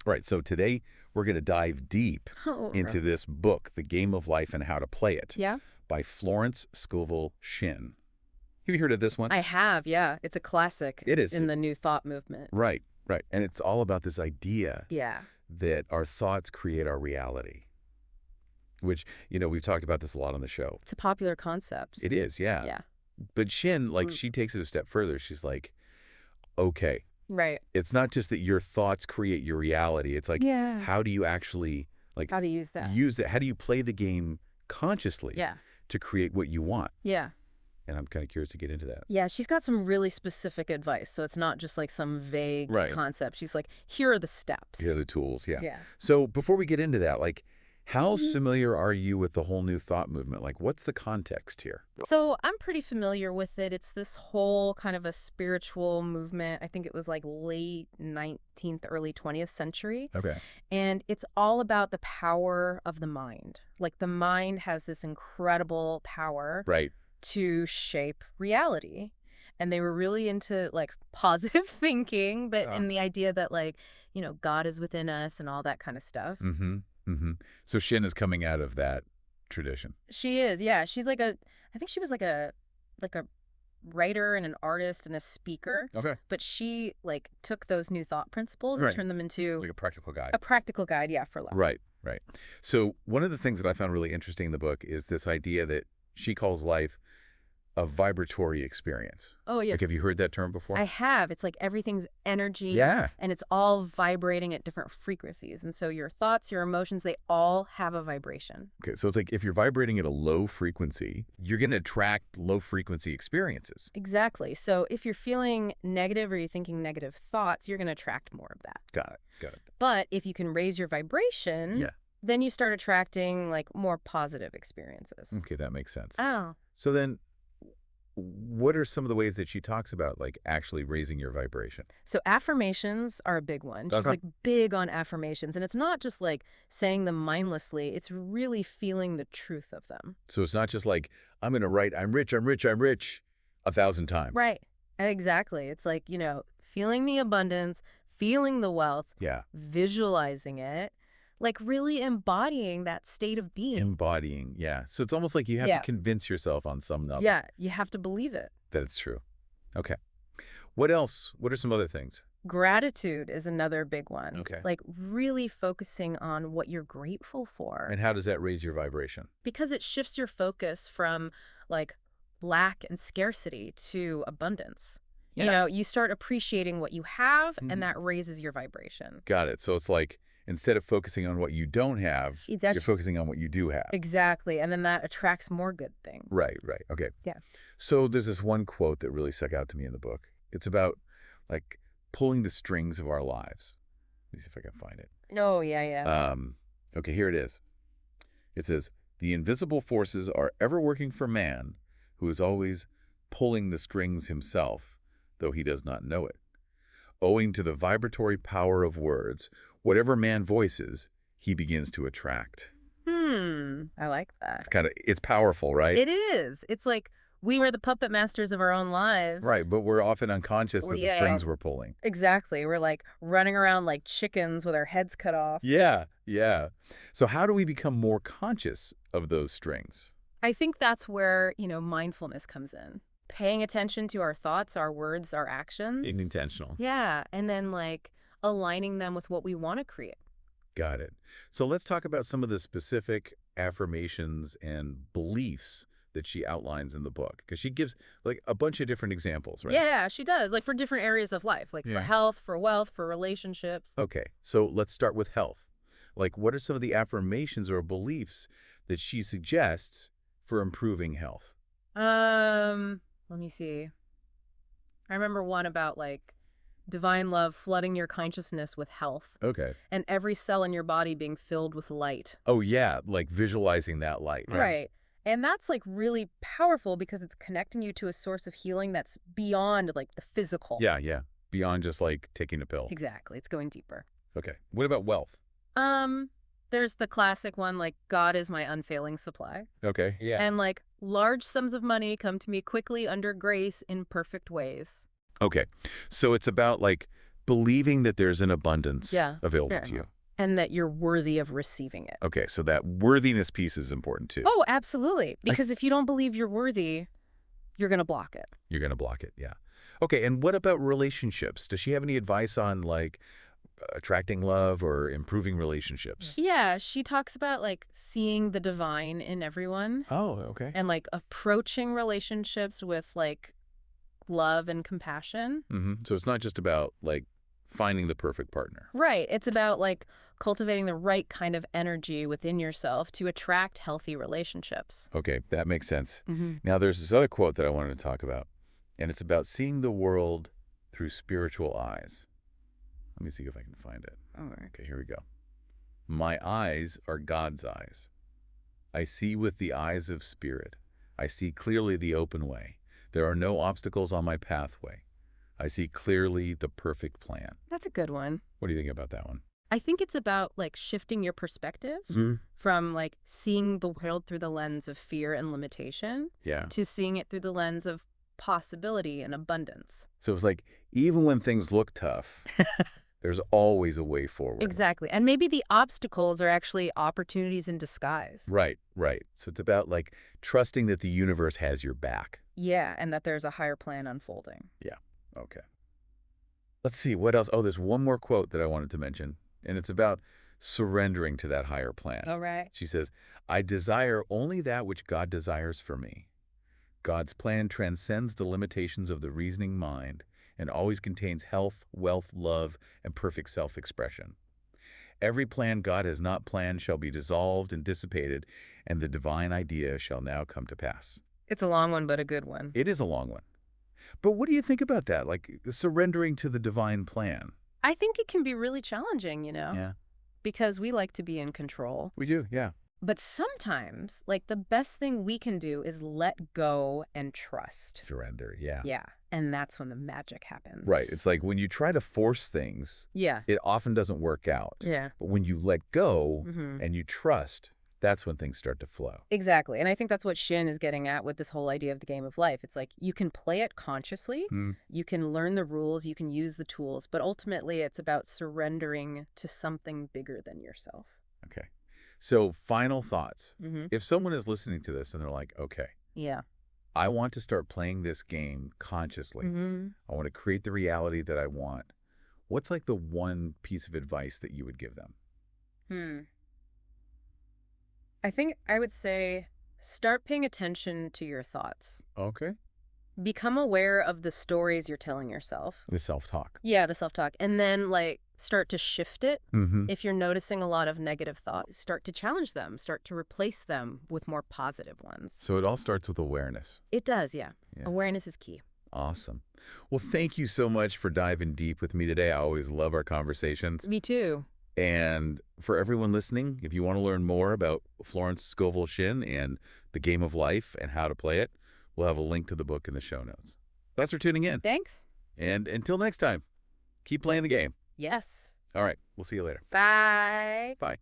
Right. So today we're going to dive deep Oh. into this book, The Game of Life and How to Play It, Yeah? by Florence Scovel Shinn. Have you heard of this one? I have, yeah. It's a classic It is. in the New Thought movement. Right, right. And it's all about this idea Yeah. that our thoughts create our reality, which, we've talked about this a lot on the show. It's a popular concept. It is, yeah. Yeah. But Shinn, she takes it a step further. She's like, okay, Right. it's not just that your thoughts create your reality. It's like, Yeah. how do you actually, How to use that. use that? How do you play the game consciously Yeah. to create what you want? Yeah. And I'm kind of curious to get into that. Yeah, she's got some really specific advice, so it's not just like some vague Right. concept. She's like, here are the steps. Here are the tools, yeah. Yeah. So before we get into that, how familiar are you with the whole New Thought movement? What's the context here? So I'm pretty familiar with it. It's this whole kind of a spiritual movement. I think it was like late 19th, early 20th century. Okay. And it's all about the power of the mind. Like the mind has this incredible power Right. to shape reality. And they were really into like positive thinking, but in the idea that God is within us and all that kind of stuff. Mm-hmm. Mm-hmm. So Shinn is coming out of that tradition. She is, yeah. She's I think she was like a writer and an artist and a speaker. Okay. But she took those New Thought principles Right. and turned them into Like a practical guide. a practical guide, yeah, for life. Right, right. So one of the things that I found really interesting in the book is this idea that she calls life a vibratory experience. Oh, yeah. Have you heard that term before? I have. It's like everything's energy. Yeah. And it's all vibrating at different frequencies. And so your thoughts, your emotions, they all have a vibration. Okay, so it's like if you're vibrating at a low frequency, you're going to attract low frequency experiences. Exactly. So if you're feeling negative or you're thinking negative thoughts, you're going to attract more of that. Got it. But if you can raise your vibration, Yeah. then you start attracting more positive experiences. Okay, that makes sense. Oh. So then what are some of the ways that she talks about actually raising your vibration? So affirmations are a big one. She's Okay. big on affirmations. And it's not just saying them mindlessly. It's really feeling the truth of them. So it's not just I'm going to write, I'm rich, 1,000 times. Right. Exactly. It's feeling the abundance, feeling the wealth, Yeah. visualizing it, really embodying that state of being. Embodying, yeah. So it's almost like you have to convince yourself on some level Yeah, you have to believe it. that it's true. Okay. What else? What are some other things? Gratitude is another big one. Okay. Really focusing on what you're grateful for. And how does that raise your vibration? Because it shifts your focus from lack and scarcity to abundance. Yeah. You start appreciating what you have, Mhm. and that raises your vibration. Got it. So it's instead of focusing on what you don't have, It's you're actually- focusing on what you do have. Exactly. And then that attracts more good things. Right. Okay. Yeah. So there's this one quote that really stuck out to me in the book. It's about pulling the strings of our lives. Let me see if I can find it. Oh, yeah. Okay, here it is. It says, "The invisible forces are ever working for man, who is always pulling the strings himself, though he does not know it. Owing to the vibratory power of words, whatever man voices, he begins to attract." I like that. It's powerful, right? It is. It's we are the puppet masters of our own lives. Right, but we're often unconscious of the Yeah. strings we're pulling. Exactly. We're running around like chickens with our heads cut off. Yeah. So how do we become more conscious of those strings? I think that's where, mindfulness comes in. Paying attention to our thoughts, our words, our actions. Being intentional. Yeah. And then aligning them with what we want to create. Got it. So let's talk about some of the specific affirmations and beliefs that she outlines in the book, because she gives a bunch of different examples, right? Yeah, she does. For different areas of life, for Yeah. health, for wealth, for relationships. Okay, so let's start with health. What are some of the affirmations or beliefs that she suggests for improving health? Let me see. I remember one about divine love flooding your consciousness with health. Okay. And every cell in your body being filled with light. Oh, yeah, visualizing that light. Right. And that's really powerful because it's connecting you to a source of healing that's beyond the physical. Yeah. Beyond just taking a pill. Exactly. It's going deeper. Okay. What about wealth? There's the classic one, God is my unfailing supply. Okay. Yeah. And large sums of money come to me quickly under grace in perfect ways. Okay. So it's about Believing that there's an abundance Yeah. available Fair to you. enough. And that you're worthy of receiving it. Okay, so that worthiness piece is important too. Oh, absolutely. Because if you don't believe you're worthy, you're going to block it. You're going to block it, yeah. Okay, and what about relationships? Does she have any advice on, like, attracting love or improving relationships? Yeah, she talks about like seeing the divine in everyone Oh, okay. and like approaching relationships with like love and compassion. So it's not just about, like, finding the perfect partner. Right. It's about like cultivating the right kind of energy within yourself to attract healthy relationships. Okay, that makes sense. Mm-hmm. Now, there's this other quote that I wanted to talk about, and it's about seeing the world through spiritual eyes. Let me see if I can find it. All right. Okay, here we go. My eyes are God's eyes. I see with the eyes of spirit. I see clearly the open way. There are no obstacles on my pathway. I see clearly the perfect plan. That's a good one. What do you think about that one? I think it's about like shifting your perspective from like seeing the world through the lens of fear and limitation Yeah. to seeing it through the lens of possibility and abundance. So it's like, even when things look tough, there's always a way forward. Exactly. And maybe the obstacles are actually opportunities in disguise. Right, right. So it's about, like, trusting that the universe has your back. Yeah, and that there's a higher plan unfolding. Yeah, okay. Let's see, what else? Oh, there's one more quote that I wanted to mention, and it's about surrendering to that higher plan. All right. She says, I desire only that which God desires for me. God's plan transcends the limitations of the reasoning mind and always contains health, wealth, love, and perfect self-expression. Every plan God has not planned shall be dissolved and dissipated, and the divine idea shall now come to pass. It's a long one, but a good one. It is a long one. But what do you think about that, like surrendering to the divine plan? I think it can be really challenging, Yeah, because we like to be in control. we do, yeah. But sometimes, like, the best thing we can do is let go and trust. Surrender, yeah. Yeah. And that's when the magic happens. Right, it's like when you try to force things, Yeah. it often doesn't work out. Yeah. But when you let go Mm-hmm. and you trust, that's when things start to flow. Exactly. And I think that's what Shinn is getting at with this whole idea of the game of life. It's like you can play it consciously, you can learn the rules, you can use the tools, but ultimately it's about surrendering to something bigger than yourself. Okay. So, final thoughts. Mm-hmm. If someone is listening to this and they're like, okay, Yeah. I want to start playing this game consciously. Mm-hmm. I want to create the reality that I want. What's like the one piece of advice that you would give them? I think I would say start paying attention to your thoughts. Okay. Become aware of the stories you're telling yourself. The self-talk. Yeah, the self-talk. And then, like, start to shift it. Mm-hmm. If you're noticing a lot of negative thoughts, start to challenge them. Start to replace them with more positive ones. So it all starts with awareness. It does, yeah. Yeah. Awareness is key. Awesome. Well, thank you so much for diving deep with me today. I always love our conversations. Me too. And for everyone listening, if you want to learn more about Florence Scovel Shinn and the game of life and how to play it, we'll have a link to the book in the show notes. Thanks for tuning in. Thanks. And until next time, keep playing the game. Yes. All right. We'll see you later. Bye. Bye.